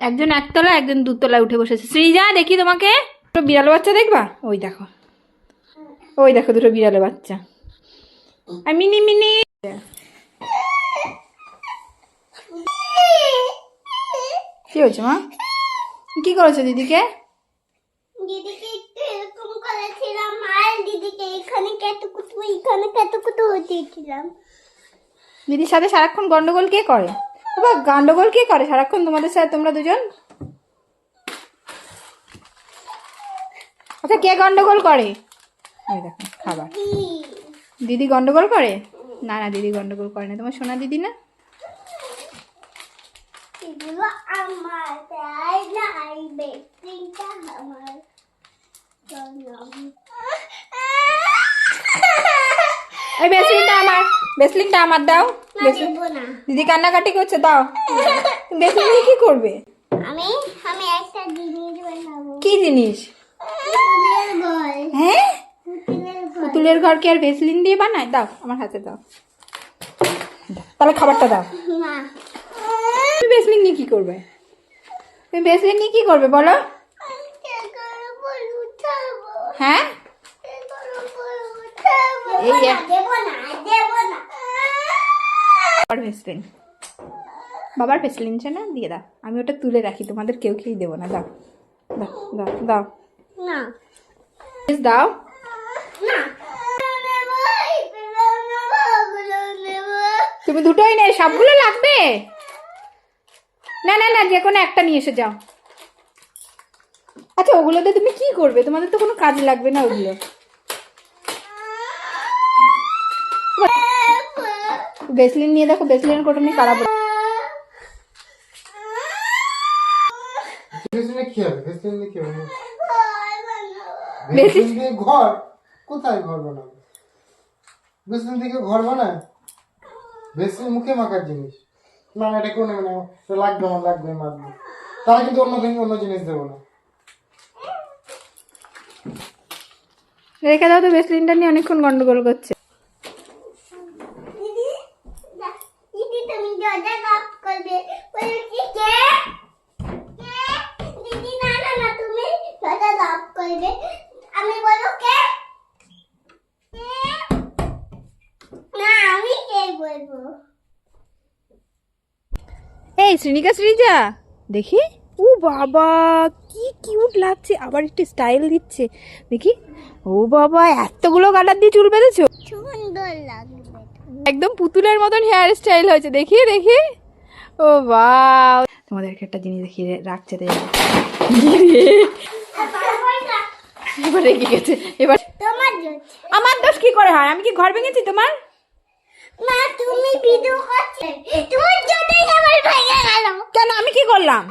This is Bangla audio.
একজন একতলা একজন দুতলায় উঠে বসেছে। সৃজা দেখি তোমাকে, দুটো বিড়াল বাচ্চা দেখবা? ওই দেখো, ওই দেখো দুটো বিড়াল বাচ্চা। আর মিনি মিনি কি হয়েছে মা? কি করেছো দিদিকে? দিদিকে একটু এরকম করেছিলাম আর দিদিকে এখানে কেটুকুটু এখানে কেটুকুটু হতেছিলাম। দিদির সাথে সারাক্ষণ গন্ডগোল কে করে? বাবা গন্ডগোল কে করে সারাক্ষণ তোমাদের সাথে, তোমরা দুজন? আচ্ছা কে গন্ডগোল করে? ওই দেখো খাবার। দিদি গন্ডগোল করে? না না দিদি গন্ডগোল করে না, তোমার সোনা দিদি না। এগুলো আমার, তাই না? এই বেডশিটটা আমার। এই বেসলিনটা আমার, বেসলিনটা আমার দাও। না দেবো না। দিদি কান্নাকাটি করছে, দাও। বেসলিন দিয়ে কি করবে? আমি আমি একটা জিনিস বানাবো। কি জিনিস? পুতুলের ঘর। হ্যাঁ পুতুলের ঘর। পুতুলের ঘর কি আর বেসলিন দিয়ে বানায়? দাও আমার হাতে দাও। তাহলে খাবারটা দাও। না। তুমি বেসলিন নিয়ে কি করবে? তুমি বেসলিন নিয়ে কি করবে বলো? হ্যাঁ এই দেবো না দেবো না। বাবার ভেসলিন, বাবার ভেসলিন না দিয়ে দাও, আমি ওটা তুলে রাখি, তোমাদের কেউ খেয়ে দেবো না। দাও দাও দাও দাও না দাও। না তুমি দুটোই নেই, সবগুলো লাগবে? না না না যে কোনো একটা নিয়ে এসে যাও। আচ্ছা ওগুলোতে তুমি কি করবে? তোমাদের তো কোনো কাজে লাগবে না ওগুলো। বেসলিন নিয়ে দেখো, বেসলিনের কোটা নিয়ে খারাপ। বেসলিনে কি হবে? বেসলিনে কি হবে? বেসলিন দিয়ে ঘর কোথায় ঘর বানাবে? বেসলিন থেকে ঘর বানায়? বেসলিন মুখে মাখার জিনিস না, এটা কেউ নেবে না। এটা লাগবে আমার, লাগবে মাখবে। তারা কিন্তু অন্য জিনিস দেবো না। রেখে দাও তো, বেসলিনটা নিয়ে অনেকক্ষণ গন্ডগোল করছে। দিদি দিদি তুমি দরজা লক করবে বলছি কে কে দিদি না না না তুমি দরজা লক করবে আমি বলো কে না আমি কে বলবো। এই শ্রীনিকা সৃজা দেখি, ও বাবা কি কিউট লাগছে, আবার একটু স্টাইল দিচ্ছে দেখি। ও বাবা এতগুলো কাটার দিয়ে চুল বেঁধেছো, সুন্দর লাগবে। একদম পুতুলের মতন হেয়ার স্টাইল হয়েছে, দেখি দেখি। ও বাও, তোমাদেরকে একটা জিনিস দেখিয়ে রাখছে তো এবার রেগে গেছে। এবার তোমার জন্য আমার দোষ কি করে হয়? আমি কি ঘর ভেঙেছি তোমার? না তুমি ভিডিও করছো তোমার জন্যই আমার ভেঙে গেল। কেন আমি কি করলাম?